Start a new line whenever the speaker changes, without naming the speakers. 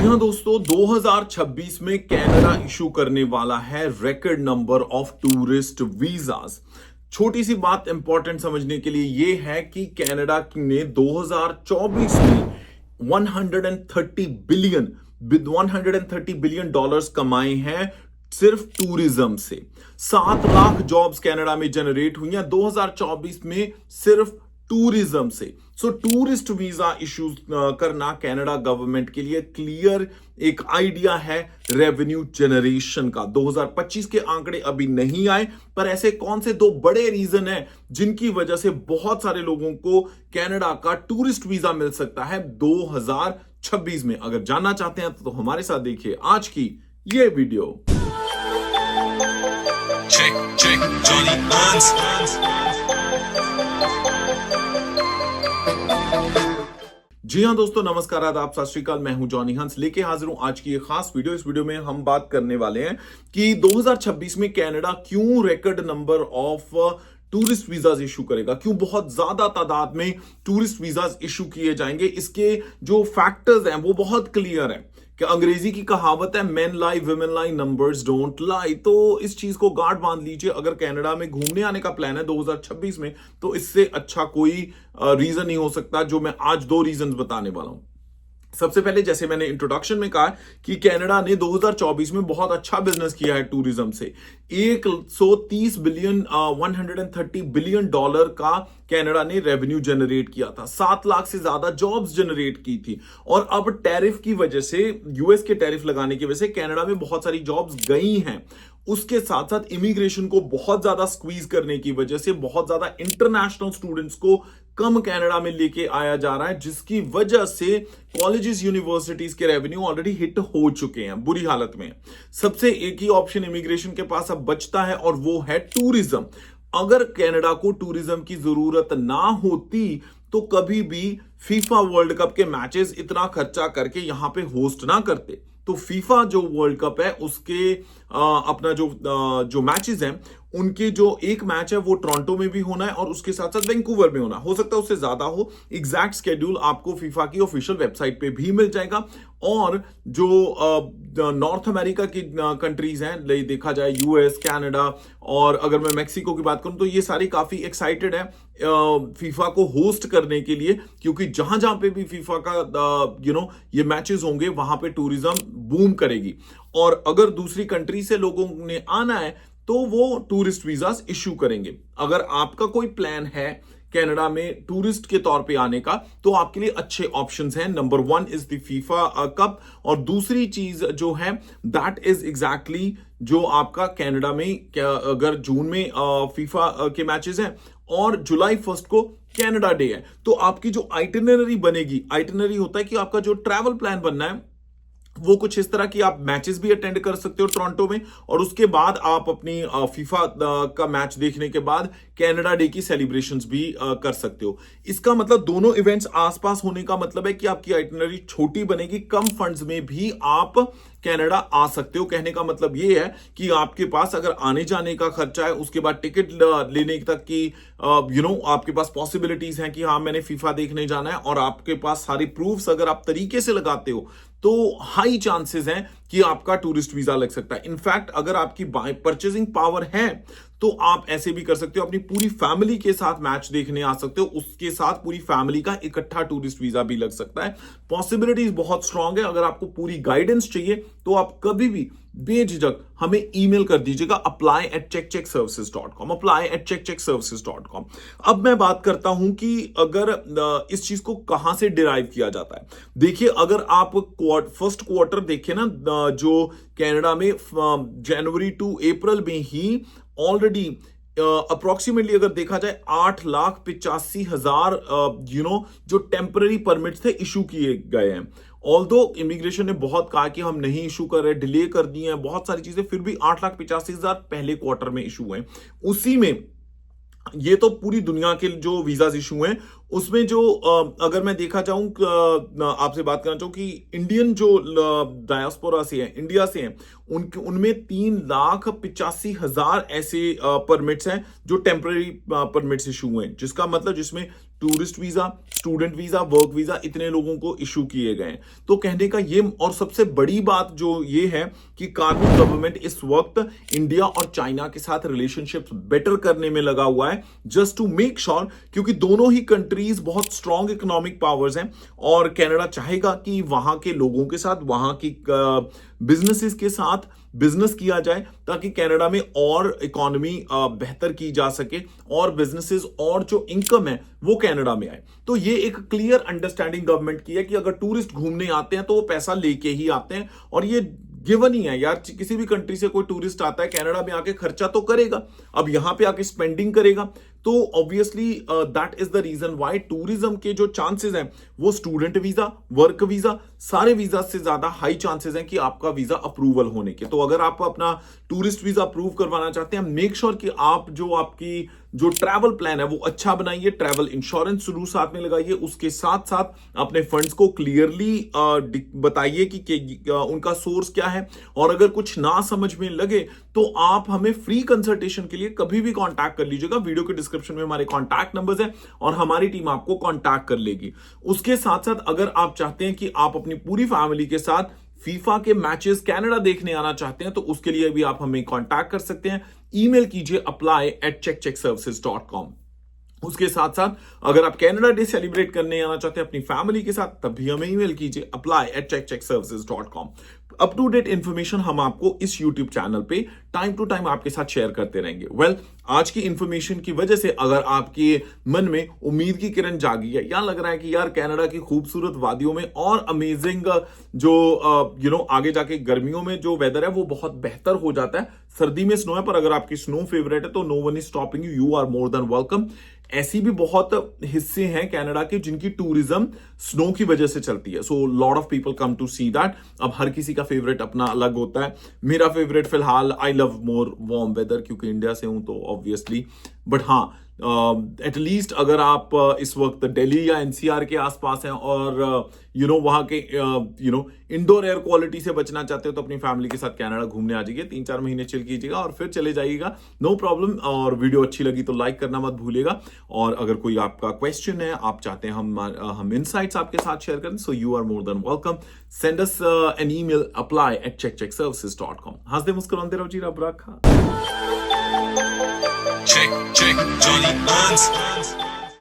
हाँ दोस्तों, 2026 में कनाडा इशू करने वाला है record number of tourist visas. छोटी सी बात इंपॉर्टेंट समझने के लिए यह है कि कनाडा ने 2024 में 130 बिलियन डॉलर्स कमाए हैं सिर्फ टूरिज्म से। 7 लाख जॉब्स कनाडा में जनरेट हुई हैं 2024 में सिर्फ टूरिज्म से। सो टूरिस्ट वीजा इश्यूज करना कनाडा गवर्नमेंट के लिए क्लियर एक आइडिया है रेवेन्यू जनरेशन का। 2025 के आंकड़े अभी नहीं आए, पर ऐसे कौन से दो बड़े रीजन हैं जिनकी वजह से बहुत सारे लोगों को कनाडा का टूरिस्ट वीजा मिल सकता है 2026 में। अगर जानना चाहते हैं तो हमारे साथ देखिए आज की ये वीडियो। check Johnny Hans। जी हाँ दोस्तों, नमस्कार, आदाब, सत श्री अकाल। मैं हूं जॉनी हंस, लेके हाजिर हूं आज की एक खास वीडियो। इस वीडियो में हम बात करने वाले हैं कि 2026 में कनाडा क्यों record number of tourist visas issue करेगा, क्यों बहुत ज्यादा तादाद में टूरिस्ट वीजाज इशू किए जाएंगे। इसके जो फैक्टर्स हैं वो बहुत क्लियर है कि अंग्रेजी की कहावत है main lie women lie numbers don't lie. तो इस चीज को गांठ बांध लीजिए। अगर कनाडा में घूमने आने का प्लान है 2026 में, तो इससे अच्छा कोई रीजन नहीं हो सकता। जो मैं आज 2 रीजन बताने वाला हूं। सबसे पहले, जैसे मैंने इंट्रोडक्शन में कहा कि कनाडा ने 2024 में बहुत अच्छा बिजनेस किया है टूरिज्म से। 130 बिलियन 130 बिलियन डॉलर का कनाडा ने रेवेन्यू जनरेट किया था। 7 लाख से ज्यादा जॉब्स जनरेट की थी। और अब टैरिफ की वजह से, यूएस के टैरिफ लगाने की वजह से कनाडा में बहुत सारी जॉब्स गई हैं। उसके साथ साथ इमिग्रेशन को बहुत ज्यादा स्क्वीज करने की वजह से बहुत ज्यादा इंटरनेशनल स्टूडेंट्स को कम कनाडा में लेके आया जा रहा है, जिसकी वजह से कॉलेजेस यूनिवर्सिटीज के रेवेन्यू ऑलरेडी हिट हो चुके हैं, बुरी हालत में। सबसे एक ही ऑप्शन इमिग्रेशन के पास अब बचता है और वो है टूरिज्म। अगर कनाडा को टूरिज्म की जरूरत ना होती तो कभी भी फीफा वर्ल्ड कप के मैचेस इतना खर्चा करके यहां पे होस्ट ना करते। तो फीफा जो वर्ल्ड कप है उसके अपना जो मैचेस हैं, उनके जो एक मैच है वो टोरंटो में भी होना है और उसके साथ साथ वैंकूवर में होना हो सकता है, उससे ज्यादा हो। एग्जैक्ट शेड्यूल आपको फीफा की ऑफिशियल वेबसाइट पे भी मिल जाएगा। और जो नॉर्थ अमेरिका की कंट्रीज हैं, देखा जाए यूएस, कनाडा, और अगर मैं मेक्सिको की बात करूं तो ये सारी काफी एक्साइटेड है फीफा को होस्ट करने के लिए, क्योंकि जहां जहां पे भी फीफा का ये मैचेस होंगे वहां पे टूरिज्म बूम करेगी। और अगर दूसरी कंट्री से लोगों ने आना है तो वो टूरिस्ट वीजास इश्यू करेंगे। अगर आपका कोई प्लान है कनाडा में टूरिस्ट के तौर पे आने का, तो आपके लिए अच्छे ऑप्शंस हैं। Number 1 is the FIFA cup, और दूसरी चीज जो है दैट इज एग्जैक्टली जो आपका कनाडा में अगर जून में फीफा के मैचेस हैं और जुलाई 1 को कनाडा डे है, तो आपकी जो आइटिनरी बनेगी, आइटिनरी होता है कि आपका जो ट्रैवल प्लान बनना है वो कुछ इस तरह की आप मैचेस भी अटेंड कर सकते हो टोरंटो में, और उसके बाद आप अपनी फीफा का मैच देखने के बाद कनाडा डे की सेलिब्रेशंस भी कर सकते हो। इसका मतलब दोनों इवेंट्स आसपास होने का मतलब है कि आपकी आइटिनरी छोटी बनेगी, कम फंड्स में भी आप कनाडा आ सकते हो। कहने का मतलब ये है कि आपके पास अगर आने जाने का खर्चा है, उसके बाद टिकट लेने तक की आपके पास पॉसिबिलिटीज हैं कि हाँ मैंने फीफा देखने जाना है, और आपके पास सारी प्रूफ्स अगर आप तरीके से लगाते हो तो हाई चांसेस हैं कि आपका टूरिस्ट वीजा लग सकता है। इनफैक्ट अगर आपकी परचेजिंग पावर है तो आप ऐसे भी कर सकते हो, अपनी पूरी फैमिली के साथ मैच देखने आ सकते हो, उसके साथ पूरी फैमिली का इकट्ठा टूरिस्ट वीजा भी लग सकता है। पॉसिबिलिटीज बहुत स्ट्रांग है। अगर आपको पूरी गाइडेंस चाहिए तो आप कभी भी बेझिझक हमें ईमेल कर दीजिएगा apply@checkcheckservices.com, apply@checkcheckservices.com। अब मैं बात करता हूं कि अगर इस चीज को कहां से डिराइव किया जाता है। देखिए, अगर आप फर्स्ट क्वार्टर देखें ना, जो कनाडा में जनवरी टू अप्रैल में ही ऑलरेडी अप्रोक्सीमेटली अगर देखा जाए 8,85,000 जो टेम्पररी परमिट्स थे इशू किए गए हैं। ऑल्दो इमिग्रेशन ने बहुत कहा कि हम नहीं इशू कर रहे, डिले कर दिए हैं बहुत सारी चीजें, फिर भी 8,85,000 पहले क्वार्टर में इशू हुए। उसी में ये तो पूरी दुनिया के जो वीजाज इशू हैं उसमें जो अगर मैं देखा जाऊं, आपसे बात करना चाहूं कि इंडियन जो डायस्पोरा से हैं, इंडिया से हैं, उनमें 3,85,000 ऐसे परमिट्स हैं जो टेम्पररी परमिट्स इशू हुए हैं, जिसका मतलब जिसमें tourist visa, student visa, work visa इतने लोगों को इशू किए गए हैं। तो कहने का ये, और सबसे बड़ी बात जो ये है कि कार्बन गवर्नमेंट इस वक्त इंडिया और चाइना के साथ रिलेशनशिप्स बेटर करने में लगा हुआ है, जस्ट टू मेक श्योर, क्योंकि दोनों ही कंट्रीज बहुत स्ट्रॉन्ग इकोनॉमिक पावर्स हैं और कनाडा चाहेगा कि वहां के लोगों के साथ, वहां की बिजनेसेस के साथ बिजनेस किया जाए ताकि कनाडा में और इकोनॉमी बेहतर की जा सके और बिजनेसेस और जो इनकम है वो कनाडा में आए। तो ये एक क्लियर अंडरस्टैंडिंग गवर्नमेंट की है कि अगर टूरिस्ट घूमने आते हैं तो वो पैसा लेके ही आते हैं, और ये गिवन ही है यार, किसी भी कंट्री से कोई टूरिस्ट आता है कनाडा में आके खर्चा तो करेगा, अब यहां पे आके स्पेंडिंग करेगा, तो obviously that is the reason why tourism के जो चांसेस हैं वो स्टूडेंट वीजा, वर्क वीजा, सारे वीजा से ज्यादा हाई चांसेस हैं कि आपका वीजा अप्रूवल होने के। तो अगर आप अपना टूरिस्ट वीजा अप्रूव करवाना चाहते हैं, मेक श्योर कि आप जो आपकी जो ट्रैवल प्लान है वो अच्छा बनाइए, ट्रैवल इंश्योरेंस जरूर साथ में लगाइए, उसके साथ साथ अपने फंड्स को क्लियरली बताइए कि उनका सोर्स क्या है, और अगर कुछ ना समझ में लगे तो आप हमें फ्री कंसल्टेशन के लिए कभी भी कांटेक्ट कर लीजिएगा। वीडियो के डिस्क्रिप्शन में हमारे कांटेक्ट नंबर्स हैं और हमारी टीम आपको कांटेक्ट कर लेगी। उसके साथ साथ अगर आप चाहते हैं कि आप अपनी पूरी फैमिली के साथ फीफा के मैचेस कनाडा देखने आना चाहते हैं तो उसके लिए भी आप हमें कांटेक्ट कर सकते हैं। ईमेल कीजिए apply@checkcheckservices.com। उसके साथ साथ अगर आप कनाडा डे सेलिब्रेट करने आना चाहते हैं अपनी फैमिली के साथ, तब भी हमें ईमेल कीजिए apply@checkcheckservices.com। Up to date information हम आपको इस यूट्यूब चैनल पे टाइम टू टाइम आपके साथ शेयर करते रहेंगे। आज की इंफॉर्मेशन की वजह से अगर आपके मन में उम्मीद की किरण जागी है, या लग रहा है कि यार कनाडा की खूबसूरत वादियों में और अमेजिंग जो आगे जाके गर्मियों में जो वेदर है वो बहुत बेहतर हो जाता है, सर्दी में स्नो है, पर अगर आपकी स्नो फेवरेट है तो no one is stopping you, you are more than welcome. ऐसी भी बहुत हिस्से हैं कनाडा के जिनकी टूरिज्म स्नो की वजह से चलती है, so lot of people come to see that. अब हर किसी का फेवरेट अपना अलग होता है। मेरा फेवरेट फिलहाल, I love more warm weather क्योंकि इंडिया से हूं तो ऑब्वियसली, बट हाँ एटलीस्ट अगर आप इस वक्त दिल्ली या एनसीआर के आसपास हैं और वहां के इंडोर एयर क्वालिटी से बचना चाहते हो तो अपनी फैमिली के साथ कनाडा घूमने आ जाइए, 3-4 महीने चिल कीजिएगा और फिर चले जाइएगा, नो प्रॉब्लम। और वीडियो अच्छी लगी तो लाइक करना मत भूलिएगा, और अगर कोई आपका क्वेश्चन है, आप चाहते हैं हम इनसाइट्स आपके साथ शेयर करें, so you are more than welcome. Send us an email apply@checkcheckservices.com। हंसदे मुस्कुराते रहो जी, रब रखा।
Check, Johnny Hans.